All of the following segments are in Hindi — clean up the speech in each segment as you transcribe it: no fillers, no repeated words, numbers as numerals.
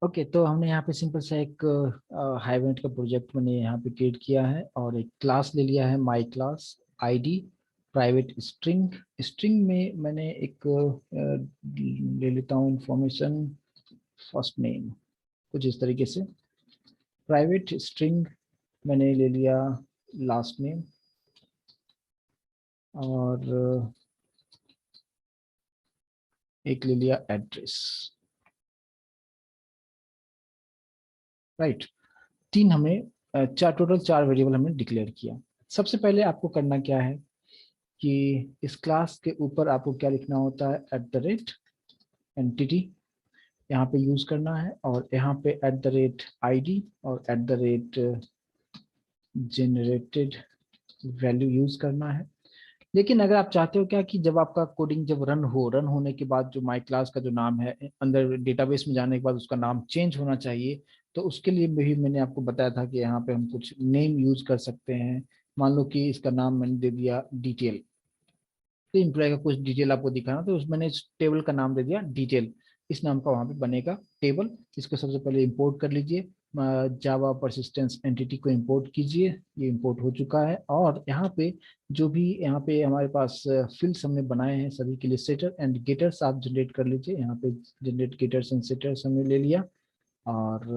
ओके, तो हमने यहाँ पे सिंपल सा एक हाइवेंट का प्रोजेक्ट मैंने यहाँ पे क्रिएट किया है और एक क्लास ले लिया है my class ID private string. String में मैंने एक ले लेता हूँ इंफॉर्मेशन फर्स्ट नेम कुछ इस तरीके से। प्राइवेट स्ट्रिंग मैंने ले लिया लास्ट नेम और एक ले लिया एड्रेस। राइट, तीन हमने टोटल चार वेरिएबल हमने डिक्लेयर किया। सबसे पहले आपको करना क्या है कि इस क्लास के ऊपर आपको क्या लिखना होता है, एट द रेट एंटिटी यहाँ पे यूज करना है और यहाँ पे एट द रेट आईडी और at the rate generated value use करना है। लेकिन अगर आप चाहते हो क्या कि जब आपका कोडिंग जब रन होने के बाद जो माई क्लास का जो नाम है अंदर डेटाबेस में जाने के बाद उसका नाम चेंज होना चाहिए, तो उसके लिए भी मैंने आपको बताया था कि यहाँ पे हम कुछ नेम यूज कर सकते हैं। मान लो कि इसका नाम मैंने दे दिया डिटेल, तो इम्प्लॉय का कुछ डिटेल आपको दिखाना, तो उसमें मैंने इस टेबल का नाम दे दिया डिटेल। इस नाम का वहां पे बनेगा टेबल। इसको सबसे पहले इंपोर्ट कर लीजिए, जावा परसिस्टेंस एंटिटी को इंपोर्ट कीजिए। ये इंपोर्ट हो चुका है और यहाँ पे जो भी यहाँ पे हमारे पास फील्ड्स हमने बनाए हैं सभी के लिए सेटर एंड गेटर्स आप जनरेट कर लीजिए। यहाँ पे जनरेट गेटर्स एंड सेटर्स हमने ले लिया और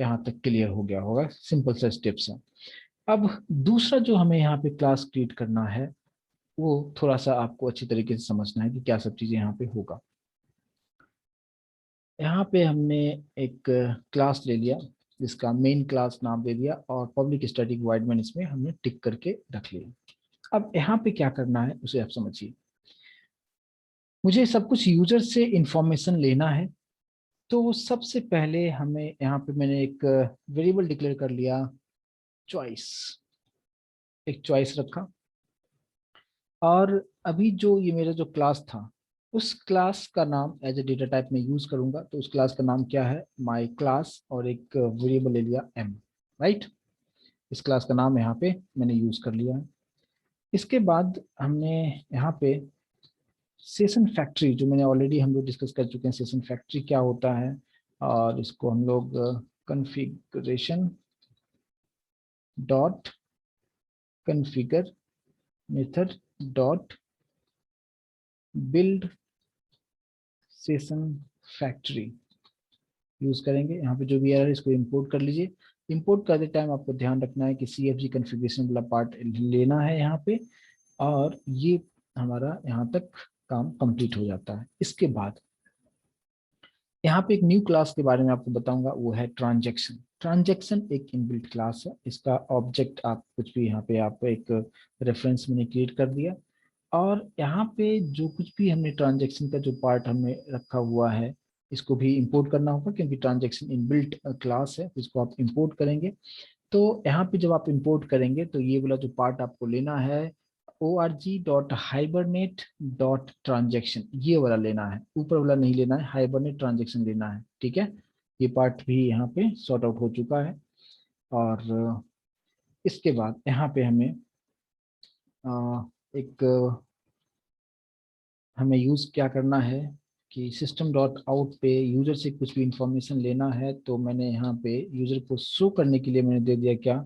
यहाँ तक क्लियर हो गया होगा, सिंपल सा स्टेप्स है। अब दूसरा जो हमें यहाँ पे क्लास क्रिएट करना है वो थोड़ा सा आपको अच्छी तरीके से समझना है कि क्या सब चीजें यहाँ पे होगा। यहाँ पे हमने एक क्लास ले लिया जिसका मेन क्लास नाम दे दिया और पब्लिक स्टैटिक वॉइड मैन इसमें हमने टिक करके रख लिया। अब यहाँ पे क्या करना है उसे आप समझिए। मुझे सब कुछ यूजर से इंफॉर्मेशन लेना है, तो सबसे पहले हमें यहाँ पे मैंने एक वेरिएबल डिक्लेयर कर लिया चॉइस। एक चॉइस रखा और अभी जो ये मेरा जो क्लास था उस क्लास का नाम एज ए डेटा टाइप में यूज करूंगा, तो उस क्लास का नाम क्या है, माय क्लास और एक वेरिएबल ले लिया एम। राइट, इस क्लास का नाम यहाँ पे मैंने यूज कर लिया है। इसके बाद हमने यहाँ पे सेशन फैक्ट्री, जो मैंने ऑलरेडी हम लोग डिस्कस कर चुके हैं सेशन फैक्ट्री क्या होता है, और इसको हम लोग configuration dot configure method dot build session factory use करेंगे। यहाँ पे जो भी एरर है इसको इंपोर्ट कर लीजिए। इंपोर्ट करते टाइम आपको ध्यान रखना है कि CFG कॉन्फ़िगरेशन वाला पार्ट लेना है यहाँ पे, और ये हमारा यहाँ तक काम कंप्लीट हो जाता है। इसके बाद यहाँ पे एक न्यू क्लास के बारे में आपको बताऊंगा, वो है ट्रांजैक्शन। ट्रांजैक्शन एक इनबिल्ट क्लास है, इसका ऑब्जेक्ट आप कुछ भी यहाँ पे आप एक रेफरेंस मैंने क्रिएट कर दिया और यहाँ पे जो कुछ भी हमने ट्रांजैक्शन का जो पार्ट हमने रखा हुआ है इसको भी इंपोर्ट करना होगा, क्योंकि ट्रांजैक्शन इनबिल्ट क्लास है, इसको आप इंपोर्ट करेंगे। तो यहाँ पे जब आप इंपोर्ट करेंगे तो ये वाला जो पार्ट आपको लेना है org.hibernate.transaction, ये वाला लेना है, ऊपर वाला नहीं लेना है, हाइबरनेट ट्रांजेक्शन लेना है। ठीक है, ये पार्ट भी यहाँ पे सॉर्ट आउट हो चुका है। और इसके बाद यहाँ पे हमें एक हमें यूज क्या करना है कि सिस्टम डॉट आउट पे यूजर से कुछ भी इंफॉर्मेशन लेना है, तो मैंने यहाँ पे यूजर को शो करने के लिए मैंने दे दिया क्या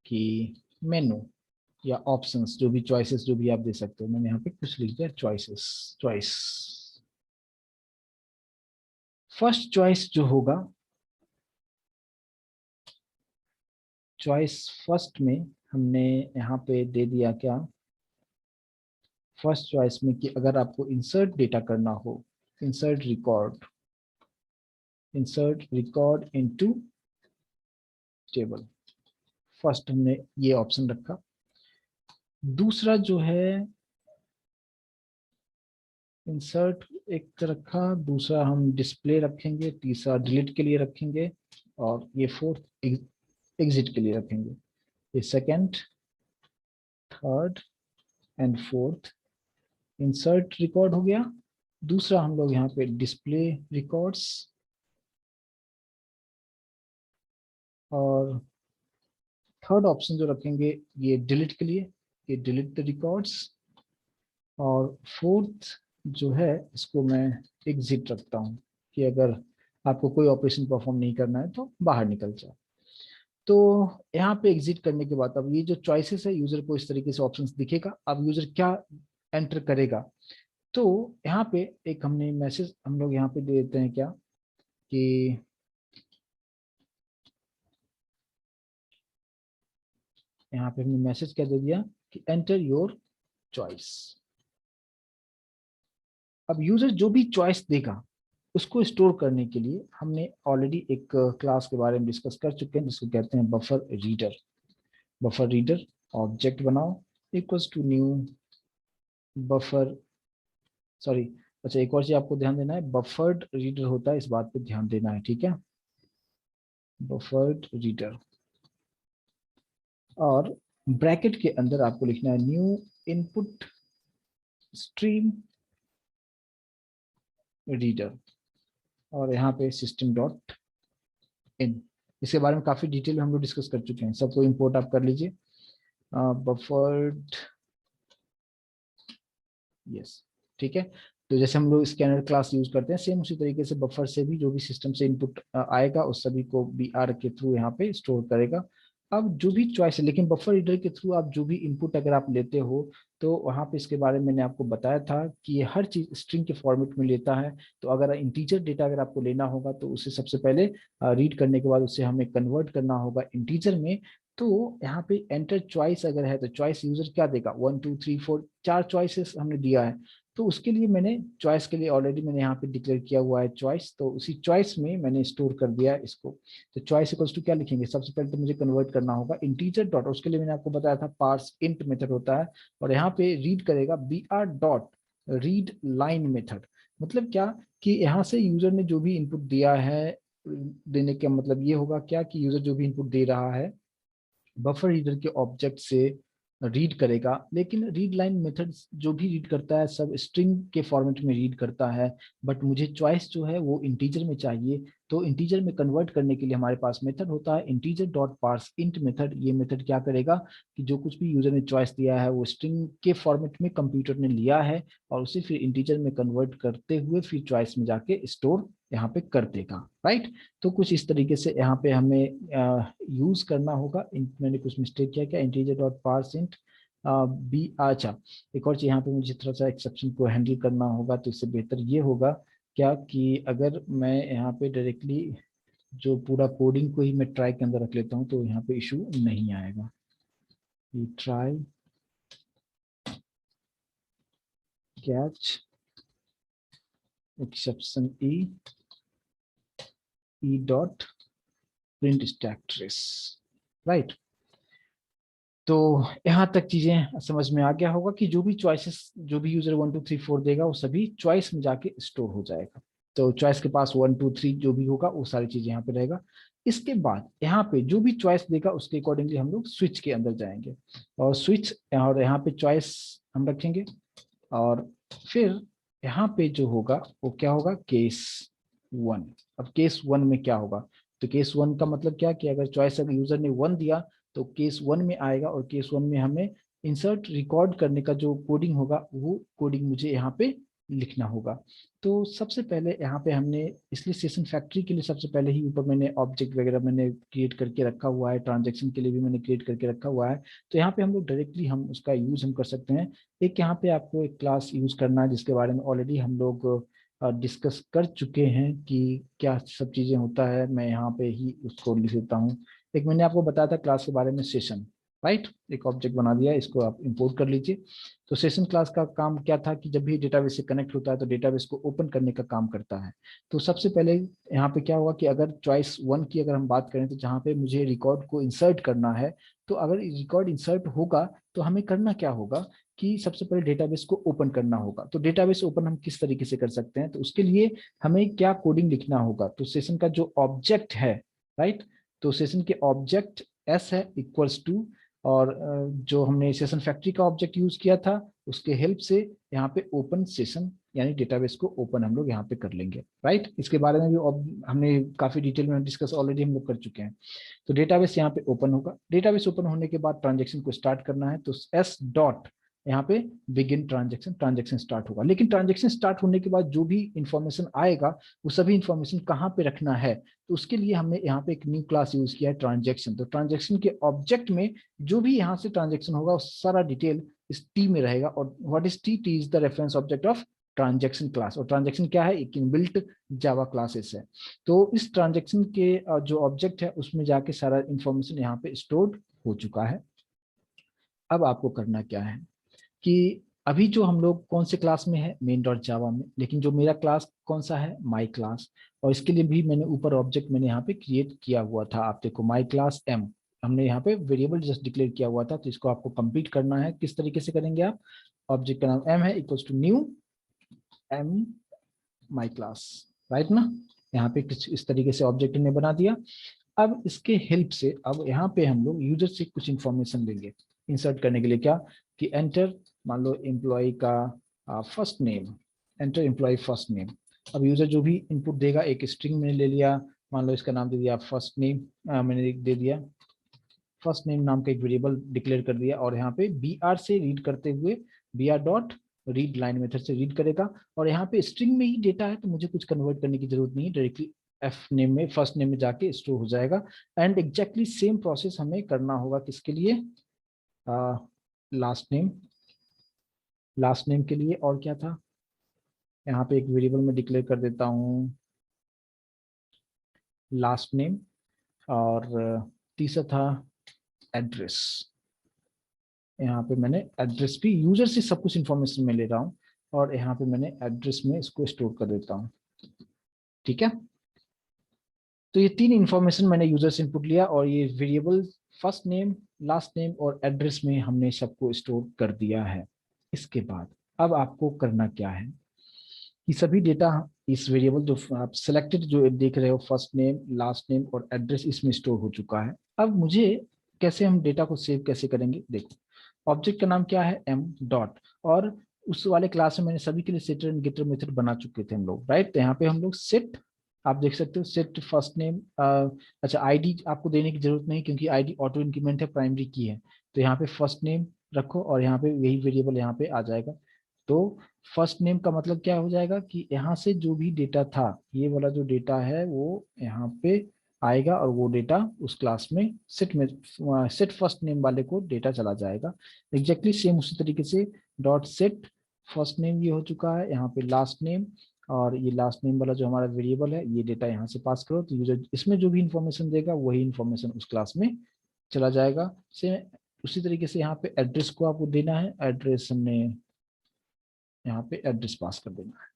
कि मेनू या ऑप्शंस, जो भी चॉइसेस जो भी आप दे सकते हो, मैंने यहाँ पे कुछ लिख दिया चॉइसेस। चॉइस फर्स्ट चॉइस जो होगा, चॉइस फर्स्ट में हमने यहाँ पे दे दिया क्या, फर्स्ट चॉइस में कि अगर आपको इंसर्ट डेटा करना हो, insert record into table, first हमने ये ऑप्शन रखा। दूसरा जो है इंसर्ट एक रखा, दूसरा हम डिस्प्ले रखेंगे, तीसरा डिलीट के लिए रखेंगे और ये फोर्थ एग्जिट के लिए रखेंगे। ये second, third and fourth insert record हो गया। दूसरा हम लोग यहाँ पे डिस्प्ले रिकॉर्ड्स और थर्ड ऑप्शन जो रखेंगे ये डिलीट के लिए, ये डिलीट द रिकॉर्ड्स। और फोर्थ जो है इसको मैं एग्जिट रखता हूँ कि अगर आपको कोई ऑपरेशन परफॉर्म नहीं करना है तो बाहर निकल जाओ। तो यहाँ पे एग्जिट करने के बाद अब ये जो चॉइसेस है, यूजर को इस तरीके से ऑप्शंस दिखेगा। अब यूजर क्या एंटर करेगा, तो यहाँ पे एक हमने मैसेज हम लोग यहाँ पे दे देते हैं क्या कि यहाँ पे हमने मैसेज क्या दे दिया कि एंटर योर चॉइस। अब यूजर जो भी चॉइस देगा उसको स्टोर करने के लिए हमने ऑलरेडी एक क्लास के बारे में डिस्कस कर चुके हैं जिसको कहते हैं buffer reader. Buffer reader object बनाओ equals to new buffer, sorry, अच्छा एक और चीज आपको ध्यान देना है, बफर्ड रीडर होता है, इस बात पे ध्यान देना है, ठीक है। बफर्ड रीडर और ब्रैकेट के अंदर आपको लिखना है न्यू इनपुट स्ट्रीम रीडर और यहाँ पे सिस्टम डॉट इन। इसके बारे में काफी डिटेल में हम लोग डिस्कस कर चुके हैं, सबको इंपोर्ट आप कर लीजिए। बफर्ड, यस, ठीक है। तो जैसे हम लोग स्कैनर क्लास यूज करते हैं सेम उसी तरीके से बफर से भी जो भी सिस्टम से इनपुट आएगा उस सभी को बीआर के थ्रू यहाँ पे स्टोर करेगा। अब जो भी चॉइस है, लेकिन बफर रीडर के थ्रू आप जो भी इनपुट अगर आप लेते हो तो वहाँ पे इसके बारे में मैंने आपको बताया था कि ये हर चीज स्ट्रिंग के फॉर्मेट में लेता है। तो अगर इंटीजर डेटा अगर आपको लेना होगा तो उसे सबसे पहले रीड करने के बाद उसे हमें कन्वर्ट करना होगा इंटीजर में। तो यहाँ पे एंटर चॉइस अगर है तो चॉइस यूजर क्या देगा, 1 2 3 4 4 चॉइसेस हमने दिया है। तो उसके लिए मैंने चॉइस के लिए ऑलरेडी मैंने यहाँ पे डिक्लेयर किया हुआ है चॉइस, तो उसी चॉइस में मैंने स्टोर कर दिया इसको। तो चॉइस इक्वल्स टू क्या लिखेंगे, सबसे पहले तो मुझे कन्वर्ट करना होगा इंटीजर डॉट, उसके लिए मैंने आपको बताया था पार्स इंट मेथड होता है और यहाँ पे रीड करेगा br dot read line method. मतलब क्या कि यहाँ से यूजर ने जो भी इनपुट दिया है, देने का मतलब ये होगा क्या कि यूजर जो भी इनपुट दे रहा है बफर रीडर के ऑब्जेक्ट से रीड करेगा, लेकिन रीड लाइन मेथड जो भी रीड करता है सब स्ट्रिंग के फॉर्मेट में रीड करता है। बट मुझे चॉइस जो है वो इंटीजर में चाहिए, तो इंटीजर में कन्वर्ट करने के लिए हमारे पास मेथड होता है integer dot parse int method. ये मेथड क्या करेगा कि जो कुछ भी यूजर ने चॉइस दिया है वो स्ट्रिंग के फॉर्मेट में कंप्यूटर ने लिया है और उसे फिर इंटीजर में कन्वर्ट करते हुए फिर चॉइस में जाके स्टोर यहाँ पे कर देगा, राइट। तो कुछ इस तरीके से यहाँ पे हमें यूज करना होगा। मैंने कुछ मिस्टेक किया क्या, इंटीजर डॉट पार्स इंट बी, अच्छा एक और चीज यहाँ पे मुझे थोड़ा सा एक्सेप्शन को हैंडल करना होगा, तो इससे बेहतर ये होगा क्या कि अगर मैं यहाँ पे डायरेक्टली जो पूरा कोडिंग को ही मैं ट्राई के अंदर रख लेता हूँ तो यहाँ पे इशू नहीं आएगा। Try catch exception E dot print stack trace, right. तो यहाँ तक चीजें समझ में आ गया होगा कि जो भी चॉइसेस जो भी यूजर 1 2 3 4 देगा वो सभी चॉइस में जाके स्टोर हो जाएगा। तो चॉइस के पास 1 2 3 जो भी होगा वो सारी चीजें यहाँ पे रहेगा। इसके बाद यहाँ पे जो भी चॉइस देगा उसके अकॉर्डिंगली हम लोग स्विच के अंदर जाएंगे और स्विच और यहाँ पे चॉइस हम रखेंगे और फिर यहाँ पे जो होगा वो क्या होगा, केस 1। अब केस 1 में क्या होगा, तो केस 1 का मतलब क्या कि अगर चॉइस अगर यूजर ने 1 दिया तो केस 1 में आएगा और केस 1 में हमें इंसर्ट रिकॉर्ड करने का जो कोडिंग होगा वो कोडिंग मुझे यहाँ पे लिखना होगा। तो सबसे पहले यहाँ पे हमने इसलिए सेशन फैक्ट्री के लिए सबसे पहले ही ऊपर मैंने ऑब्जेक्ट वगैरह मैंने क्रिएट करके रखा हुआ है, ट्रांजेक्शन के लिए भी मैंने क्रिएट करके रखा हुआ है। तो यहाँ पे हम लोग डायरेक्टली हम उसका यूज हम कर सकते हैं। एक यहाँ पे आपको एक क्लास यूज करना है जिसके बारे में ऑलरेडी हम लोग डिस्कस कर चुके हैं कि क्या सब चीजें होता है, मैं यहाँ पे ही उसको लिख देता हूँ। एक मैंने आपको बताया था क्लास के बारे में, सेशन, राइट। एक ऑब्जेक्ट बना दिया, इसको आप इंपोर्ट कर लीजिए। तो सेशन क्लास का काम क्या था कि जब भी डेटाबेस से कनेक्ट होता है तो डेटाबेस को ओपन करने का काम करता है। तो सबसे पहले यहाँ पे क्या हुआ कि अगर चॉइस 1 की अगर हम बात करें तो जहाँ पे मुझे रिकॉर्ड को इंसर्ट करना है, तो अगर रिकॉर्ड इंसर्ट होगा तो हमें करना क्या होगा कि सबसे पहले डेटाबेस को ओपन करना होगा। तो डेटाबेस ओपन हम किस तरीके से कर सकते हैं, तो उसके लिए हमें क्या कोडिंग लिखना होगा, तो सेशन का जो ऑब्जेक्ट है, राइट, तो सेशन के ऑब्जेक्ट एस है इक्वल्स टू और जो हमने सेशन फैक्ट्री का ऑब्जेक्ट यूज किया था उसके हेल्प से यहाँ पे ओपन सेशन यानी डेटाबेस को ओपन हम लोग यहाँ पे कर लेंगे, राइट। इसके बारे में भी हमने काफी डिटेल में डिस्कस ऑलरेडी हम लोग कर चुके हैं। तो डेटाबेस यहाँ पे ओपन होगा, डेटाबेस ओपन होने के बाद ट्रांजेक्शन को स्टार्ट करना है तो एस डॉट यहाँ पे बिगिन ट्रांजेक्शन, ट्रांजेक्शन स्टार्ट होगा। लेकिन ट्रांजेक्शन स्टार्ट होने के बाद जो भी इंफॉर्मेशन आएगा वो सभी इंफॉर्मेशन कहाँ पे रखना है, तो उसके लिए हमने यहाँ पे एक न्यू क्लास यूज किया है ट्रांजेक्शन। तो ट्रांजेक्शन के ऑब्जेक्ट में जो भी यहाँ से ट्रांजेक्शन होगा वो सारा डिटेल इस टी में रहेगा। और what is T? T is the reference object of transaction class. और ट्रांजेक्शन क्या है? एक इनबिल्ट जावा क्लासेस है। तो इस ट्रांजेक्शन के जो ऑब्जेक्ट है उसमें जाके सारा इंफॉर्मेशन यहाँ पे स्टोर्ड हो चुका है। अब आपको करना क्या है कि अभी जो हम लोग कौन से क्लास में है? मेन डॉट जावा में। लेकिन जो मेरा क्लास कौन सा है? My class. और इसके लिए भी मैंने ऊपर ऑब्जेक्ट मैंने यहाँ पे क्रिएट किया हुआ था, आप देखो माई क्लास एम। हमने यहाँ पे वेरिएबल जस्ट डिक्लेयर किया हुआ था, तो इसको आपको कंप्लीट करना है। किस तरीके से करेंगे आप? ऑब्जेक्ट का नाम एम है, equals to new M my class, right ना? यहाँ पे कुछ इस तरीके से ऑब्जेक्ट ने बना दिया। अब इसके हेल्प से अब यहाँ पे हम लोग यूजर से कुछ इंफॉर्मेशन लेंगे इंसर्ट करने के लिए। क्या कि एंटर, मान लो एम्प्लॉय का first name, enter employ first name. अब यूजर जो भी इनपुट देगा, एक स्ट्रिंग मैंने ले लिया, मान लो इसका नाम दे दिया फर्स्ट नेम, मैंने दे दिया फर्स्ट नेम नाम का एक वेरिएबल डिक्लेयर कर दिया। और यहाँ पे बी आर से रीड करते हुए B R dot read line method से रीड करेगा। और यहाँ पे स्ट्रिंग में ही डेटा है तो मुझे कुछ कन्वर्ट करने की जरूरत नहीं है, डायरेक्टली एफ नेम में, फर्स्ट नेम में जाके स्टोर हो जाएगा। एंड एग्जैक्टली सेम प्रोसेस हमें करना होगा किसके लिए? Last name. लास्ट नेम के लिए और क्या था? यहाँ पे एक वेरिएबल में डिक्लेयर कर देता हूँ लास्ट नेम। और तीसरा था एड्रेस। यहाँ पे मैंने एड्रेस भी यूजर से सब कुछ इंफॉर्मेशन में ले रहा हूँ, और यहाँ पे मैंने एड्रेस में इसको स्टोर कर देता हूँ। ठीक है, तो ये तीन इंफॉर्मेशन मैंने यूजर से इनपुट लिया, और ये variable first name, last name और एड्रेस में हमने सबको स्टोर कर दिया है। इसके बाद अब आपको करना क्या है कि सभी डेटा इस वेरिएबल जो आप सिलेक्टेड जो देख रहे हो, फर्स्ट नेम, लास्ट नेम और एड्रेस, इसमें स्टोर हो चुका है। अब मुझे कैसे हम डेटा को सेव कैसे करेंगे? देखो, ऑब्जेक्ट का नाम क्या है? M dot. और उस वाले क्लास में मैंने सभी के लिए सेटर एंड गेटर मेथड बना चुके थे हम लोग, राइट? तो यहाँ पे हम लोग सेट, आप देख सकते हो सेट फर्स्ट नेम। अच्छा, आईडी आपको देने की जरूरत नहीं क्योंकि आईडी ऑटो इंक्रीमेंट है, प्राइमरी की है। तो यहाँ पे फर्स्ट नेम रखो और यहाँ पे यही वेरिएबल यहाँ पे आ जाएगा। तो फर्स्ट नेम का मतलब क्या हो जाएगा कि यहाँ से जो भी डेटा था, ये वाला जो डेटा है वो यहाँ पे आएगा, और वो डेटा उस क्लास में सेट फर्स्ट नेम वाले को डेटा चला जाएगा। एग्जैक्टली सेम उसी तरीके से डॉट सेट फर्स्ट नेम ये हो चुका है, यहाँ पे लास्ट नेम, और ये लास्ट नेम वाला जो हमारा वेरिएबल है ये डेटा यहाँ से पास करो, तो यूजर इसमें जो भी इंफॉर्मेशन देगा वही इंफॉर्मेशन उस क्लास में चला जाएगा। से उसी तरीके से यहाँ पे एड्रेस को आपको देना है, एड्रेस हमने यहाँ पे एड्रेस पास कर देना है,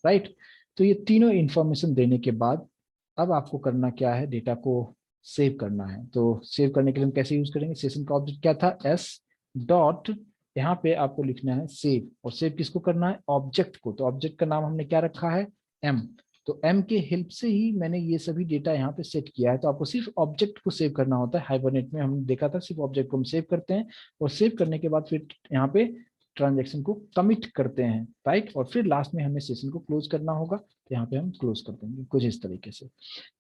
राइट? तो ये तीनों इंफॉर्मेशन देने के बाद अब आपको करना क्या है? डेटा को सेव करना है। तो सेव करने के लिए हम कैसे यूज करेंगे? सेशन का ऑब्जेक्ट क्या था? एस डॉट, यहाँ पे आपको लिखना है सेव। और सेव किसको करना है? ऑब्जेक्ट को। तो ऑब्जेक्ट का नाम हमने क्या रखा है? एम। तो एम के हेल्प से ही मैंने ये सभी डेटा यहाँ पे सेट किया है। तो आपको सिर्फ ऑब्जेक्ट को सेव करना होता है। हाइबरनेट में हमने देखा था सिर्फ ऑब्जेक्ट को हम सेव करते हैं, और सेव करने के बाद फिर यहाँ पे ट्रांजेक्शन को कमिट करते हैं, राइट? और फिर लास्ट में हमें सेशन को क्लोज करना होगा, तो यहाँ पे हम क्लोज कर देंगे कुछ इस तरीके से।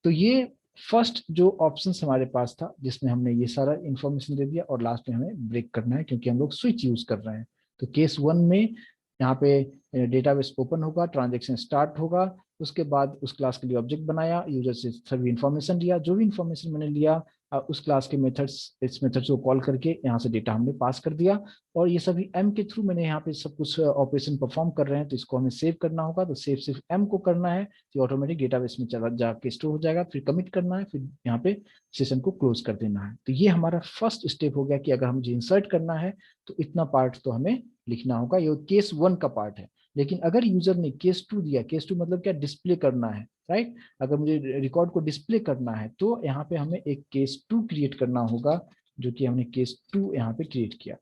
तो ये फर्स्ट जो ऑप्शन हमारे पास था जिसमें हमने ये सारा इंफॉर्मेशन दे दिया, और लास्ट में हमें ब्रेक करना है क्योंकि हम लोग स्विच यूज कर रहे हैं। तो केस 1 में यहाँ पे डेटाबेस ओपन होगा, ट्रांजेक्शन स्टार्ट होगा, उसके बाद उस क्लास के लिए ऑब्जेक्ट बनाया, यूजर से सभी इंफॉर्मेशन लिया, जो भी इंफॉर्मेशन मैंने लिया उस क्लास के मेथड्स, इस मेथड्स को कॉल करके यहाँ से डेटा हमने पास कर दिया। और ये सभी एम के थ्रू मैंने यहाँ पे सब कुछ ऑपरेशन परफॉर्म कर रहे हैं, तो इसको हमें सेव करना होगा। तो सेव सिर्फ एम को करना है, तो ऑटोमेटिक डेटाबेस में चला जाके स्टोर हो जाएगा। फिर कमिट करना है, फिर यहाँ पे सेशन को क्लोज कर देना है। तो ये हमारा फर्स्ट स्टेप हो गया कि अगर मुझे इंसर्ट करना है तो इतना पार्ट तो हमें लिखना होगा। ये केस 1 का पार्ट है। लेकिन अगर यूजर ने केस 2 दिया, केस 2 मतलब क्या? डिस्प्ले करना है, राइट? अगर मुझे रिकॉर्ड को डिस्प्ले करना है तो यहाँ पे हमें एक केस 2 क्रिएट करना होगा, जो कि हमने केस 2 यहाँ पे क्रिएट किया।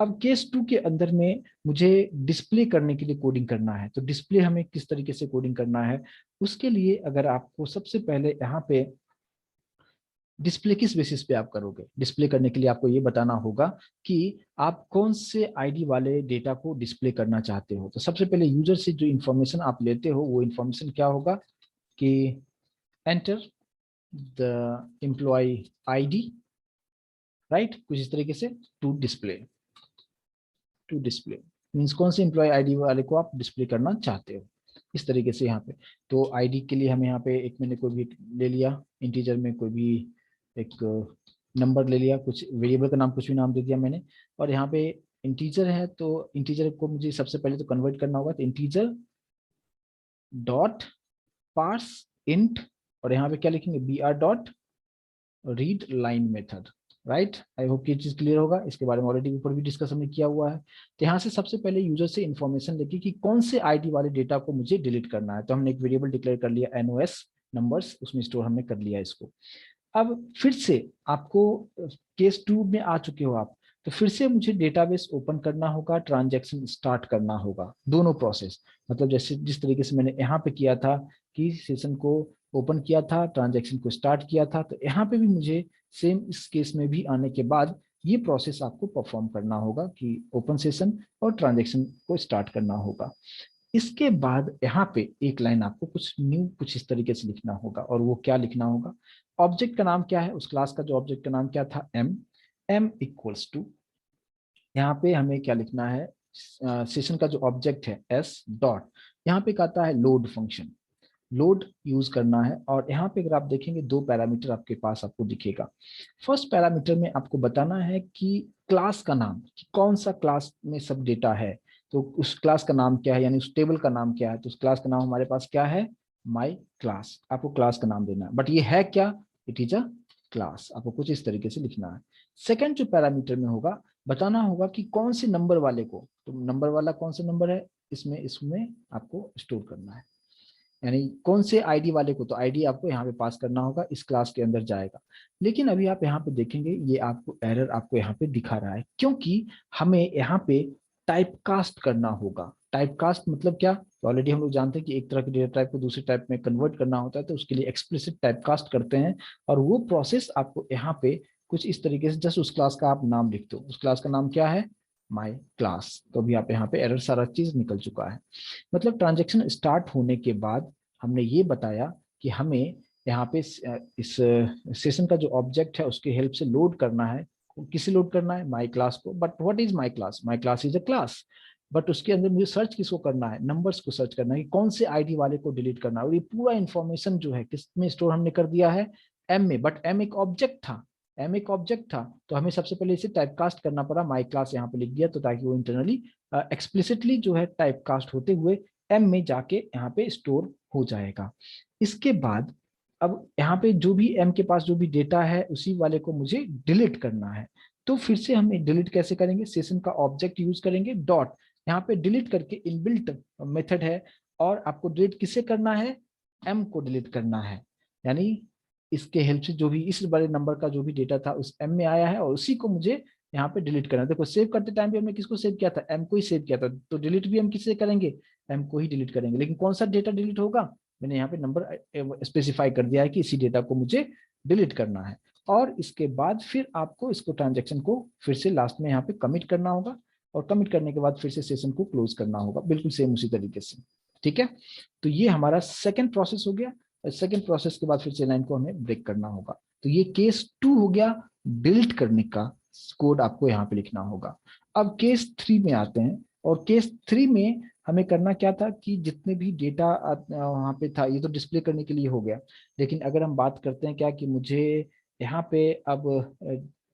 अब केस 2 के अंदर में मुझे डिस्प्ले करने के लिए कोडिंग करना है। तो डिस्प्ले हमें किस तरीके से कोडिंग करना है? उसके लिए अगर आपको सबसे पहले यहाँ पे डिस्प्ले किस बेसिस पे आप करोगे? डिस्प्ले करने के लिए आपको ये बताना होगा कि आप कौन से आईडी वाले डेटा को डिस्प्ले करना चाहते हो। तो सबसे पहले यूजर से जो इंफॉर्मेशन आप लेते हो वो इंफॉर्मेशन क्या होगा कि enter the employ ID, right? कुछ इस तरीके से to display. To display means कौन से एम्प्लॉय आईडी वाले को आप डिस्प्ले करना चाहते हो, इस तरीके से यहाँ पे। तो आईडी के लिए हम यहाँ पे एक मैंने कोई भी ले लिया, इंटीजर में कोई भी एक नंबर ले लिया, कुछ वेरिएबल का नाम कुछ भी नाम दे दिया मैंने, और यहाँ पे इंटीजर है तो इंटीजर को मुझे सबसे पहले तो कन्वर्ट करना होगा, तो इंटीजर डॉट पार्स इंट, और यहाँ पे क्या लिखेंगे, B R dot read line method, right. I hope ये चीज क्लियर होगा, इसके बारे में ऑलरेडी ऊपर भी डिस्कस हमने किया हुआ है। तो यहाँ से सबसे पहले यूजर से इन्फॉर्मेशन लेके कि कौन से आईडी वाले डेटा को मुझे डिलीट करना है, तो हमने एक वेरिएबल डिक्लेयर कर लिया एनओएस नंबर्स, उसमें स्टोर हमने कर लिया इसको। अब फिर से आपको केस 2 में आ चुके हो आप, तो फिर से मुझे डेटाबेस ओपन करना होगा, ट्रांजैक्शन स्टार्ट करना होगा, दोनों प्रोसेस। मतलब जैसे जिस तरीके से मैंने यहाँ पे किया था कि सेशन को ओपन किया था, ट्रांजैक्शन को स्टार्ट किया था, तो यहाँ पे भी मुझे सेम इस केस में भी आने के बाद ये प्रोसेस आपको परफॉर्म करना होगा कि ओपन सेशन और ट्रांजैक्शन को स्टार्ट करना होगा। इसके बाद यहाँ पे एक लाइन आपको कुछ न्यू कुछ इस तरीके से लिखना होगा, और वो क्या लिखना होगा, ऑब्जेक्ट का नाम क्या है, उस क्लास का जो ऑब्जेक्ट का नाम क्या था, एम इक्वल्स टू, यहाँ पे हमें क्या लिखना है, सेशन का जो ऑब्जेक्ट है एस डॉट, यहाँ पे कहता है लोड फंक्शन, लोड यूज करना है। और यहाँ पे अगर आप देखेंगे दो पैरामीटर आपके पास आपको दिखेगा। फर्स्ट पैरामीटर में आपको बताना है कि क्लास का नाम, कि कौन सा क्लास में सब डेटा है, तो उस क्लास का नाम क्या है, यानी उस टेबल का नाम क्या है, तो उस क्लास का नाम हमारे पास क्या है, माई क्लास, आपको क्लास का नाम देना है, बट ये है क्या, इट इज अ क्लास, आपको कुछ इस तरीके से लिखना है। सेकंड जो पैरामीटर में होगा, बताना होगा कि कौन से नंबर वाले को, तो नंबर वाला कौन सा नंबर है, इसमें इसमें आपको स्टोर करना है, यानी कौन से आईडी वाले को, तो आईडी आपको यहाँ पे पास करना होगा, इस क्लास के अंदर जाएगा। लेकिन अभी आप यहाँ पे देखेंगे ये आपको एरर आपको यहाँ पे दिखा रहा है, क्योंकि हमें यहाँ पे टाइप कास्ट करना होगा। टाइप कास्ट मतलब क्या, तो ऑलरेडी हम लोग जानते हैं कि एक तरह के डेटा टाइप को दूसरे टाइप में कन्वर्ट करना होता है, तो उसके लिए एक्सप्लिसिट टाइप कास्ट करते हैं, और वो प्रोसेस आपको यहाँ पे कुछ इस तरीके से, जस्ट उस क्लास का आप नाम लिख दो, उस क्लास का नाम क्या है, माई क्लास। तो अभी आप यहाँ पे एरर सारा चीज निकल चुका है। मतलब ट्रांजेक्शन स्टार्ट होने के बाद हमने ये बताया कि हमें यहाँ पे इस सेशन का जो ऑब्जेक्ट है उसके हेल्प से लोड करना है, किसे लोड करना है, माई क्लास को। But what is my class, my class is a class, but उसके अंदर मुझे सर्च किसको करना है, नंबर्स को सर्च करना है कि कौन से आईडी वाले को डिलीट करना है, और ये पूरा इंफॉर्मेशन जो है किस में स्टोर हमने कर दिया है, एम में। बट एम एक ऑब्जेक्ट था, एम एक ऑब्जेक्ट था, तो हमें सबसे पहले इसे टाइपकास्ट करना पड़ा, माई क्लास यहाँ पे लिख दिया, तो ताकि वो इंटरनली एक्सप्लिसिटली जो है टाइपकास्ट होते हुए एम में जाके यहाँ पे स्टोर हो जाएगा। इसके बाद अब यहाँ पे जो भी एम के पास जो भी डेटा है उसी वाले को मुझे डिलीट करना है, तो फिर से हम डिलीट कैसे करेंगे, सेशन का ऑब्जेक्ट यूज करेंगे डॉट, यहाँ पे डिलीट करके इनबिल्ट मेथड है, और आपको डिलीट किसे करना है, एम को डिलीट करना है, यानी इसके हेल्प से जो भी इस बड़े नंबर का जो भी डेटा था उस एम में आया है, और उसी को मुझे यहाँ पे डिलीट करना है। देखो सेव करते टाइम पे हमने किसको सेव किया था, एम को ही सेव किया था, तो डिलीट भी हम किससे करेंगे, एम को ही डिलीट करेंगे। लेकिन कौन सा डेटा डिलीट होगा, मैंने यहाँ पे नंबर स्पेसिफाई कर दिया है कि इसी डेटा को मुझे डिलीट करना है। और इसके बाद फिर आपको इसको ट्रांजेक्शन को फिर से लास्ट में यहाँ पे कमिट करना होगा, और कमिट करने के बाद फिर से सेशन को क्लोज करना होगा, बिल्कुल सेम उसी तरीके से। ठीक है, तो ये हमारा सेकंड प्रोसेस हो गया। सेकंड प्रोसेस के बाद फिर से लाइन को हमें ब्रेक करना होगा। तो ये केस 2 हो गया, डिलीट करने का कोड आपको यहाँ पे लिखना होगा। अब केस 3 में आते हैं, और केस 3 में हमें करना क्या था कि जितने भी डेटा वहाँ पे था, ये तो डिस्प्ले करने के लिए हो गया। लेकिन अगर हम बात करते हैं क्या कि मुझे यहाँ पे अब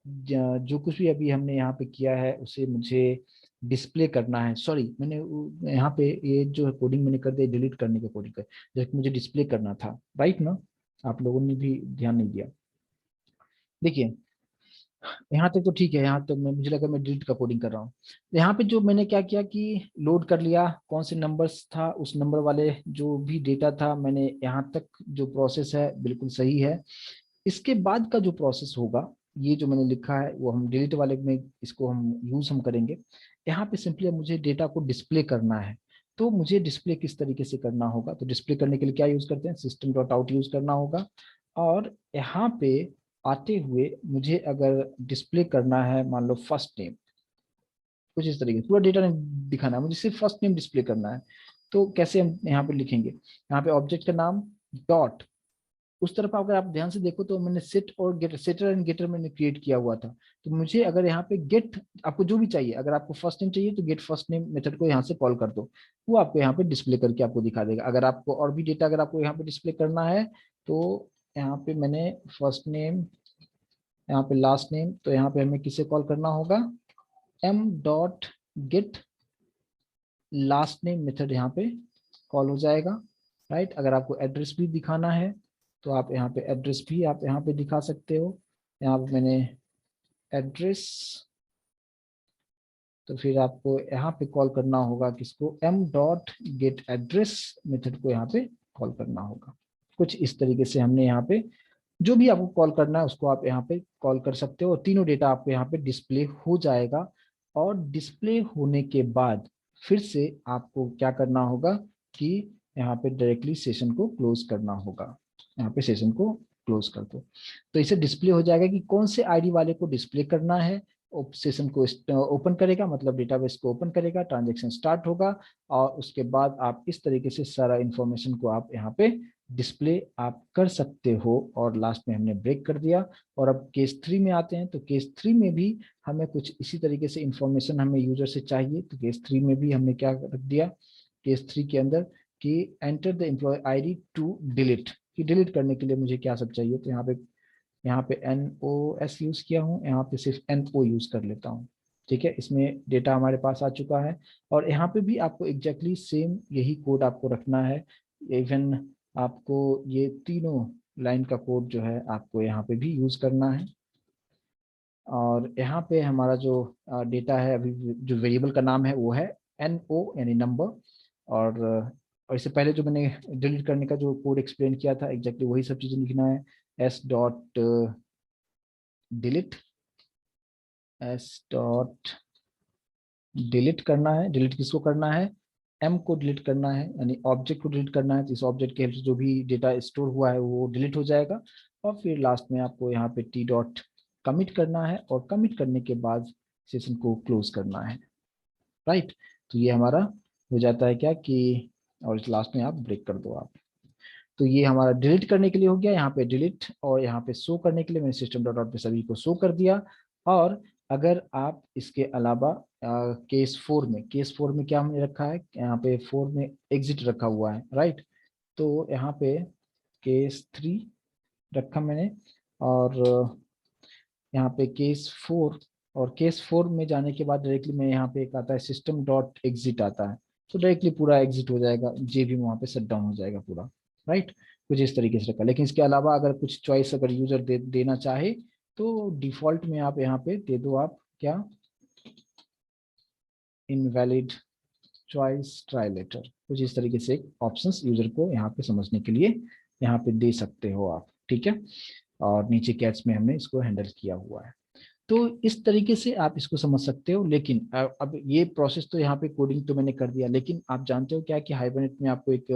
जो कुछ भी अभी हमने यहाँ पे किया है उसे मुझे डिस्प्ले करना है, सॉरी मैंने यहाँ पे ये जो है कोडिंग मैंने कर दिया डिलीट करने का कोडिंग कर, जबकि मुझे डिस्प्ले करना था, राइट ना, आप लोगों ने भी ध्यान नहीं दिया। देखिए यहाँ तक तो ठीक है, यहाँ तक मैं मुझे लगा मैं डिलीट का कोडिंग कर रहा हूँ। यहाँ पे जो मैंने क्या किया कि लोड कर लिया, कौन से नंबर्स था, उस नंबर वाले जो भी डेटा था, मैंने यहाँ तक जो प्रोसेस है बिल्कुल सही है। इसके बाद का जो प्रोसेस होगा, ये जो मैंने लिखा है वो हम डिलीट वाले में इसको हम करेंगे। यहाँ पे सिंपली मुझे डेटा को डिस्प्ले करना है, तो मुझे डिस्प्ले किस तरीके से करना होगा, तो डिस्प्ले करने के लिए क्या यूज करते हैं, सिस्टम डॉट आउट यूज करना होगा। और यहाँ पे आते हुए मुझे अगर डिस्प्ले करना है मान लो फर्स्ट नेम, कुछ इस तरीके से पूरा डेटा नहीं दिखाना है मुझे, सिर्फ फर्स्ट नेम डिस्प्ले करना है। तो कैसे हम यहाँ पे लिखेंगे, यहाँ पे ऑब्जेक्ट का नाम डॉट उस तरफ अगर आप ध्यान से देखो तो मैंने सेट और गेटर, सेटर एंड गेटर मैंने क्रिएट किया हुआ था। तो मुझे अगर यहाँ पे गेट, आपको जो भी चाहिए, अगर आपको फर्स्ट नेम चाहिए तो गेट फर्स्ट नेम मेथड को यहाँ से कॉल कर दो, वो आपको यहाँ पे डिस्प्ले करके आपको दिखा देगा। अगर आपको और भी डेटा अगर आपको यहाँ पे डिस्प्ले करना है तो यहाँ पे मैंने फर्स्ट नेम, यहाँ पे लास्ट नेम, तो यहाँ पे हमें किसे कॉल करना होगा, M dot get last name method यहाँ पे कॉल हो जाएगा, राइट। अगर आपको एड्रेस भी दिखाना है तो आप यहाँ पे एड्रेस भी आप यहाँ पे दिखा सकते हो। यहाँ पे मैंने एड्रेस, तो फिर आपको यहाँ पे कॉल करना होगा किसको, M dot get address method को यहाँ पे कॉल करना होगा। कुछ इस तरीके से हमने यहाँ पे जो भी आपको कॉल करना है उसको आप यहाँ पे कॉल कर सकते हो, और तीनों डेटा आपको यहाँ पे डिस्प्ले हो जाएगा। और डिस्प्ले होने के बाद फिर से आपको क्या करना होगा कि यहाँ पे डायरेक्टली सेशन को क्लोज करना होगा। यहाँ पे सेशन को क्लोज कर दो, तो इसे डिस्प्ले हो जाएगा कि कौन से आईडी वाले को डिस्प्ले करना है। सेशन को ओपन करेगा, मतलब डेटाबेस को ओपन करेगा, ट्रांजेक्शन स्टार्ट होगा, और उसके बाद आप इस तरीके से सारा इंफॉर्मेशन को आप यहाँ पे डिस्प्ले आप कर सकते हो। और लास्ट में हमने ब्रेक कर दिया। और अब केस 3 में आते हैं, तो केस 3 में भी हमें कुछ इसी तरीके से इंफॉर्मेशन हमें यूजर से चाहिए। तो केस 3 में भी हमने क्या रख दिया, केस 3 के अंदर कि enter the employ ID to delete, कि डिलीट करने के लिए मुझे क्या सब चाहिए। तो यहाँ पे NOS यूज किया हूँ, यहाँ पे सिर्फ NO यूज कर लेता हूँ। ठीक है, इसमें डेटा हमारे पास आ चुका है। और यहाँ पे भी आपको एग्जैक्टली सेम यही कोड आपको रखना है। इवन आपको ये तीनों लाइन का कोड जो है आपको यहाँ पे भी यूज करना है। और यहाँ पे हमारा जो डेटा है, अभी जो वेरिएबल का नाम है वो है NO यानी नंबर। और इससे पहले जो मैंने डिलीट करने का जो कोड एक्सप्लेन किया था एग्जैक्टली वही सब चीजें लिखना है। S dot delete, S dot delete करना है। डिलीट किसको करना है, M को डिलीट करना है, यानी ऑब्जेक्ट को डिलीट करना है। तो इस ऑब्जेक्ट के हेल्प से जो भी डेटा स्टोर हुआ है वो डिलीट हो जाएगा। और फिर लास्ट में आपको यहाँ पे T डॉट कमिट करना है, और कमिट करने के बाद सेशन को क्लोज करना है, राइट। तो ये हमारा हो जाता है क्या कि, और इस लास्ट में आप ब्रेक कर दो आप। तो ये हमारा डिलीट करने के लिए हो गया, यहाँ पे डिलीट, और यहाँ पे शो करने के लिए मैंने सिस्टम डॉट आउट पे सभी को शो कर दिया। और अगर आप इसके अलावा केस 4 में, केस 4 में क्या हमने रखा है, यहाँ पे 4 में एग्जिट रखा हुआ है, राइट। तो यहाँ पे केस 3 रखा मैंने, और यहाँ पे केस 4, और केस 4 में जाने के बाद डायरेक्टली मैं यहाँ पे एक आता है सिस्टम डॉट एग्जिट आता है। तो डायरेक्टली पूरा एग्जिट हो जाएगा, जे भी वहाँ पे शट डाउन हो जाएगा पूरा, राइट। कुछ इस तरीके से रखा। लेकिन इसके अलावा अगर कुछ चॉइस अगर यूजर देना चाहे तो डिफॉल्ट में आप यहाँ पे दे दो, आप क्या, इनवैलिड चॉइस ट्राई लेटर, कुछ इस तरीके से ऑप्शंस यूजर को यहाँ पे समझने के लिए यहाँ पे दे सकते हो आप, ठीक है। और नीचे कैट्स में हमने इसको हैंडल किया हुआ है। तो इस तरीके से आप इसको समझ सकते हो। लेकिन अब ये प्रोसेस तो यहाँ पे कोडिंग तो मैंने कर दिया, लेकिन आप जानते हो क्या कि हाइबरनेट में आपको एक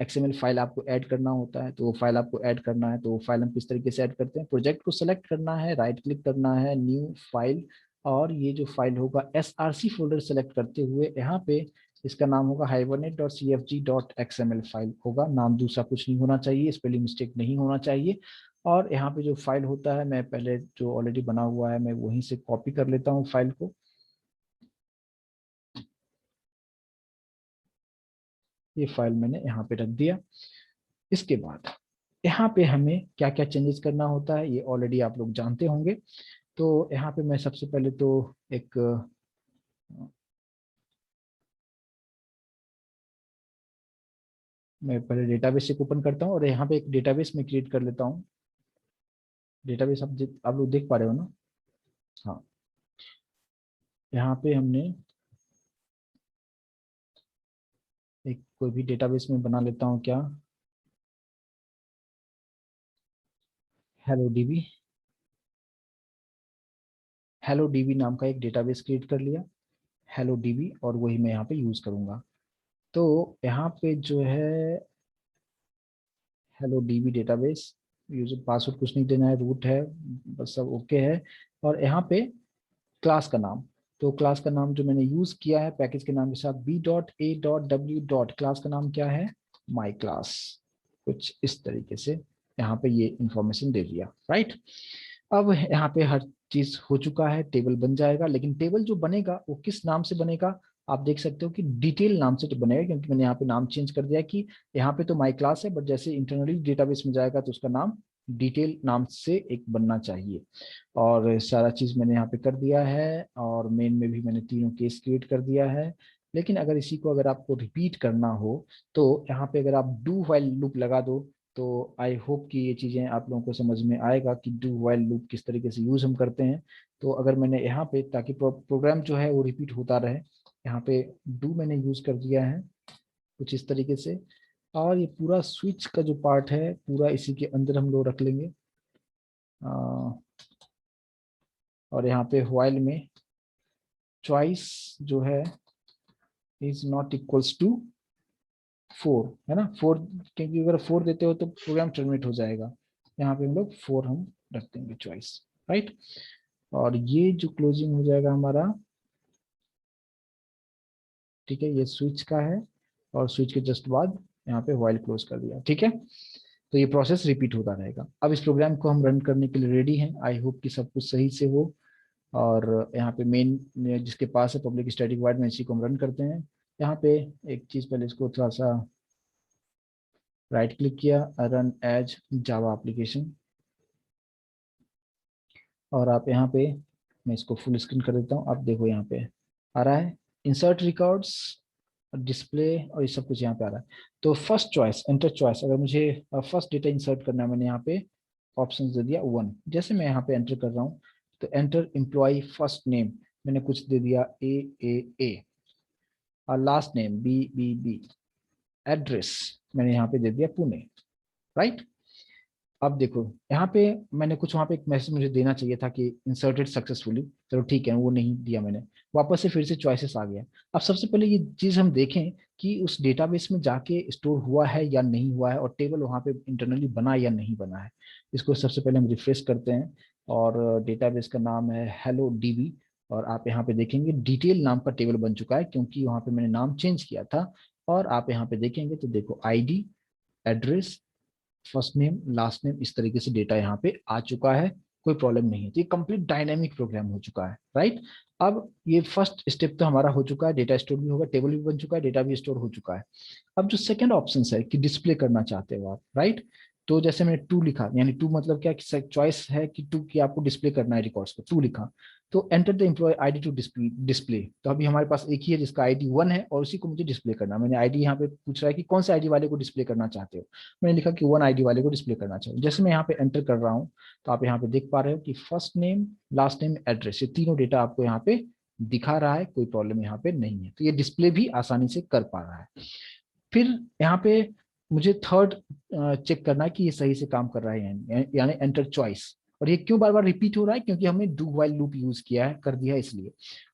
XML फाइल आपको ऐड करना होता है। तो वो फाइल आपको ऐड करना है, तो वो फाइल हम किस तरीके से ऐड करते हैं, प्रोजेक्ट को सेलेक्ट करना है, राइट क्लिक करना है, न्यू फाइल, और ये जो फाइल होगा SRC फोल्डर सेलेक्ट करते हुए यहाँ पे इसका नाम होगा hibernate.cfg.xml फाइल होगा। नाम दूसरा कुछ नहीं होना चाहिए, स्पेलिंग मिस्टेक नहीं होना चाहिए। और यहाँ पे जो फाइल होता है, मैं पहले जो ऑलरेडी बना हुआ है मैं वहीं से कॉपी कर लेता हूँ फाइल को। ये फाइल मैंने यहाँ पे रख दिया। इसके बाद यहाँ पे हमें क्या क्या चेंजेस करना होता है ये ऑलरेडी आप लोग जानते होंगे। तो यहाँ पे मैं सबसे पहले तो एक मैं पहले डेटाबेस एक ओपन करता हूँ, और यहाँ पे एक डेटाबेस में क्रिएट कर लेता हूँ। डेटाबेस आप लोग देख पा रहे हो ना, हाँ। यहाँ पे हमने एक कोई भी डेटाबेस में बना लेता हूँ, क्या, हेलो डीबी, हेलो डीबी नाम का एक डेटाबेस क्रिएट कर लिया, हेलो डीबी, और वही मैं यहाँ पे यूज करूंगा। तो यहाँ पे जो है hello dB database, user password कुछ नहीं देना है, रूट है, बस सब ओके है। और यहाँ पे क्लास का नाम, तो क्लास का नाम जो मैंने यूज किया है पैकेज के नाम के साथ b.a.w. क्लास का नाम क्या है, माई क्लास, कुछ इस तरीके से यहाँ पे ये इंफॉर्मेशन दे दिया, राइट। अब यहाँ पे हर चीज हो चुका है, टेबल बन जाएगा, लेकिन टेबल जो बनेगा वो किस नाम से बनेगा, आप देख सकते हो कि डिटेल नाम से तो बनेगा, क्योंकि मैंने यहाँ पे नाम चेंज कर दिया कि यहाँ पे तो माई क्लास है, बट जैसे इंटरनली डेटाबेस में जाएगा तो उसका नाम डिटेल नाम से एक बनना चाहिए। और सारा चीज मैंने यहाँ पे कर दिया है, और मेन में भी मैंने तीनों केस क्रिएट कर दिया है। लेकिन अगर इसी को अगर आपको रिपीट करना हो तो यहाँ पे अगर आप डू व्हाइल लूप लगा दो, तो आई होप कि ये चीजें आप लोगों को समझ में आएगा कि डू व्हाइल लूप किस तरीके से यूज हम करते हैं। तो अगर मैंने यहाँ पे, ताकि प्रोग्राम जो है वो रिपीट होता रहे, यहाँ पे डू मैंने यूज कर दिया है कुछ इस तरीके से। और ये पूरा स्विच का जो पार्ट है पूरा इसी के अंदर हम लोग रख लेंगे। और यहाँ पे व्हाइल में चॉइस जो है इज नॉट इक्वल्स टू 4, है ना, 4, क्योंकि अगर 4 देते हो तो प्रोग्राम टर्मिनेट हो जाएगा। यहाँ पे हम लोग 4 हम रख देंगे चॉइस, राइट। और ये जो क्लोजिंग हो जाएगा हमारा, ठीक है, ये स्विच का है, और स्विच के जस्ट बाद यहाँ पे व्हाइल क्लोज कर दिया, ठीक है। तो ये प्रोसेस रिपीट होता रहेगा। अब इस प्रोग्राम को हम रन करने के लिए रेडी हैं। आई होप कि सब कुछ सही से हो। और यहाँ पे मेन जिसके पास है पब्लिक स्टैटिक वॉइड में, इसी को हम रन करते हैं। यहाँ पे एक चीज, पहले इसको थोड़ा सा राइट क्लिक किया, रन एज जावा एप्लीकेशन, और आप यहाँ पे, मैं इसको फुल स्क्रीन कर देता हूँ। आप देखो यहाँ पे आ रहा है इंसर्ट रिकॉर्ड्स, डिस्प्ले, और ये सब कुछ यहाँ पे आ रहा है। तो फर्स्ट चॉइस, एंटर चॉइस, अगर मुझे फर्स्ट डेटा इंसर्ट करना है, मैंने यहाँ पे ऑप्शन दे दिया 1। जैसे मैं यहाँ पे एंटर कर रहा हूँ तो एंटर एम्प्लॉय फर्स्ट नेम, मैंने कुछ दे दिया ए, और लास्ट नेम बी, एड्रेस मैंने यहाँ पे दे दिया पुणे, राइट। अब देखो यहाँ पे मैंने कुछ, वहाँ पे एक मैसेज मुझे देना चाहिए था कि इंसर्टेड सक्सेसफुली, चलो ठीक है, वो नहीं दिया मैंने, वापस से फिर से चॉइसेस आ गया। अब सबसे पहले ये चीज हम देखें कि उस डेटाबेस में जाके स्टोर हुआ है या नहीं हुआ है, और टेबल वहाँ पे इंटरनली बना या नहीं बना है। इसको सबसे पहले हम रिफ्रेश करते हैं, और डेटाबेस का नाम है हेलो डीबी, और आप यहाँ पे देखेंगे डिटेल नाम का टेबल बन चुका है, क्योंकि वहाँ पे मैंने नाम चेंज किया था। और आप यहाँ पे देखेंगे तो देखो ID, address, first name, last name, इस तरीके से डेटा यहाँ पे आ चुका है, कोई प्रॉब्लम नहीं है। तो ये कंप्लीट डायनेमिक प्रोग्राम हो चुका है, राइट। अब ये फर्स्ट स्टेप तो हमारा हो चुका है, डेटा स्टोर भी होगा, टेबल भी बन चुका है, डेटा भी स्टोर हो चुका है। अब जो सेकंड ऑप्शन है कि डिस्प्ले करना चाहते हो आप, राइट। तो जैसे मैंने टू लिखा, यानी टू मतलब क्या, चॉइस है कि टू की आपको डिस्प्ले करना है रिकॉर्ड्स को, टू लिखा, तो enter the employ ID to display. तो अभी हमारे पास एक ही है जिसका आईडी 1 है, और उसी को मुझे डिस्प्ले करना है। मैंने आईडी यहाँ पे पूछ रहा है कि कौन से आईडी वाले को डिस्प्ले करना चाहते हो, मैंने लिखा कि 1 आईडी वाले को डिस्प्ले करना चाहिए। जैसे मैं यहाँ पे एंटर कर रहा हूँ तो आप यहाँ पे देख पा रहे हो कि first name, last name, address, ये तीनों डेटा आपको यहाँ पे दिखा रहा है, कोई प्रॉब्लम यहाँ पे नहीं है। तो ये डिस्प्ले भी आसानी से कर पा रहा है। फिर यहाँ पे मुझे थर्ड चेक करना है कि ये सही से काम कर रहा है, यानी एंटर चॉइस। और ये क्यों बार बार रिपीट हो रहा है, क्योंकि हमने डू व्हाइल लूप यूज किया है, कर दिया है इसलिए।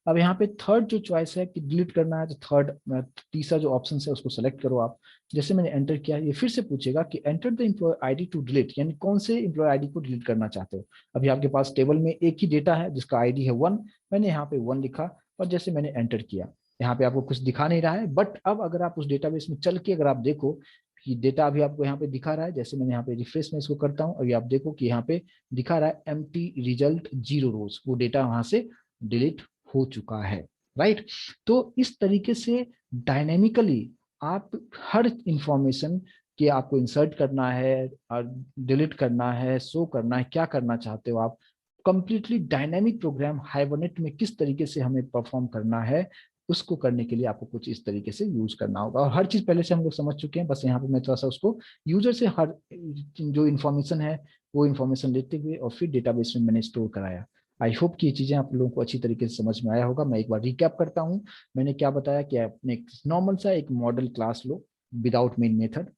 अब यहाँ पे थर्ड जो चॉइस है कि डिलीट करना है, तो थर्ड, तीसरा जो ऑप्शन है उसको सेलेक्ट करो आप। जैसे मैंने एंटर किया, ये फिर से पूछेगा कि enter the employ ID to delete, यानी कौन से एम्प्लॉय आईडी को डिलीट करना चाहते हो। अभी आपके पास टेबल में एक ही डेटा है जिसका आईडी है 1, मैंने यहाँ पे 1 लिखा, और जैसे मैंने एंटर किया, यहाँ पे आपको कुछ दिखा नहीं रहा है। बट अब अगर आप उस डेटाबेस में चल के अगर आप देखो कि डेटा अभी आपको यहाँ पे दिखा रहा है, जैसे मैंने यहाँ पे रिफ्रेश में इसको करता हूँ, अभी आप देखो कि यहाँ पे दिखा रहा है एम्प्टी रिजल्ट 0 रोज, वो डेटा वहां से डिलीट हो चुका है, राइट। तो इस तरीके से डायनेमिकली आप हर इंफॉर्मेशन कि आपको इंसर्ट करना है और डिलीट करना है, शो करना है, क्या करना चाहते हो आप, कंप्लीटली डायनेमिक प्रोग्राम हाइबरनेट में किस तरीके से हमें परफॉर्म करना है, उसको करने के लिए आपको कुछ इस तरीके से यूज करना होगा। और हर चीज पहले से हम लोग समझ चुके हैं, बस यहाँ पे मैं थोड़ा सा उसको यूजर से हर जो इन्फॉर्मेशन है वो इन्फॉर्मेशन लेते हुए और फिर डेटाबेस में मैंने स्टोर कराया। आई होप कि ये चीजें आप लोगों को अच्छी तरीके से समझ में आया होगा। मैं एक बार रिकैप करता हूँ, मैंने क्या बताया कि आपने एक नॉर्मल सा एक मॉडल क्लास लो विदाउट मेन मेथड,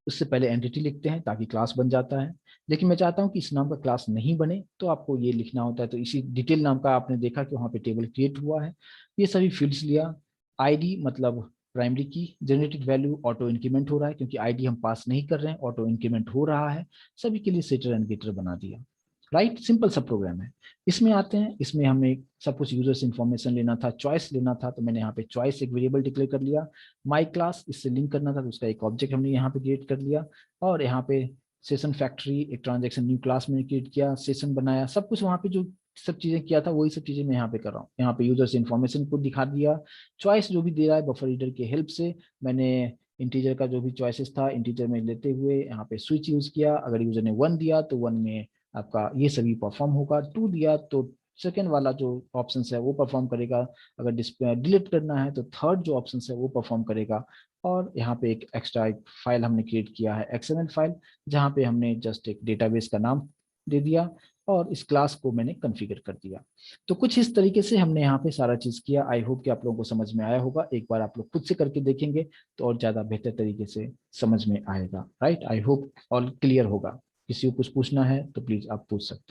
उससे पहले एंटिटी लिखते हैं ताकि क्लास बन जाता है। लेकिन मैं चाहता हूं कि इस नाम का क्लास नहीं बने, तो आपको ये लिखना होता है। तो इसी डिटेल नाम का आपने देखा कि वहां पे टेबल क्रिएट हुआ है, ये सभी फील्ड्स लिया। आईडी मतलब प्राइमरी की, जनरेटेड वैल्यू ऑटो इंक्रीमेंट हो रहा है क्योंकि आईडी हम पास नहीं कर रहे हैं, ऑटो इंक्रीमेंट हो रहा है। सभी के लिए सेटर एंड गेटर बना दिया, राइट। सिंपल सा प्रोग्राम है। इसमें आते हैं, इसमें हमें सब कुछ यूजर से इंफॉर्मेशन लेना था, चॉइस लेना था, तो मैंने यहाँ पे चॉइस एक वेरिएबल डिक्लेयर कर लिया। माई क्लास इससे लिंक करना था, तो उसका एक ऑब्जेक्ट हमने यहाँ पे क्रिएट कर लिया। और यहाँ पे सेशन फैक्ट्री, एक ट्रांजेक्शन न्यू क्लास में क्रिएट किया, सेशन बनाया, सब कुछ वहाँ पे जो सब चीजें किया था वही सब चीजें मैं यहाँ पे कर रहा हूँ। यहाँ पे यूजर से इन्फॉर्मेशन को दिखा दिया, चॉइस जो भी दे रहा है बफर रीडर की हेल्प से मैंने इंटीजर का जो भी चॉइसेस था इंटीजर में लेते हुए यहाँ पे स्विच यूज किया। अगर यूजर ने 1 दिया तो 1 में आपका ये सभी परफॉर्म होगा, 2 दिया तो सेकेंड वाला जो ऑप्शन है वो परफॉर्म करेगा, अगर डिलीट करना है तो थर्ड जो ऑप्शन है वो परफॉर्म करेगा। और यहाँ पे एक एक्स्ट्रा एक फाइल हमने क्रिएट किया है एक्सएमएल फाइल, जहाँ पे हमने जस्ट एक डेटाबेस का नाम दे दिया और इस क्लास को मैंने कॉन्फ़िगर कर दिया। तो कुछ इस तरीके से हमने यहाँ पे सारा चीज किया। आई होप कि आप लोगों को समझ में आया होगा। एक बार आप लोग खुद से करके देखेंगे तो और ज्यादा बेहतर तरीके से समझ में आएगा। Right, I hope all clear होगा। किसी को कुछ पूछना है तो प्लीज आप पूछ सकते हैं।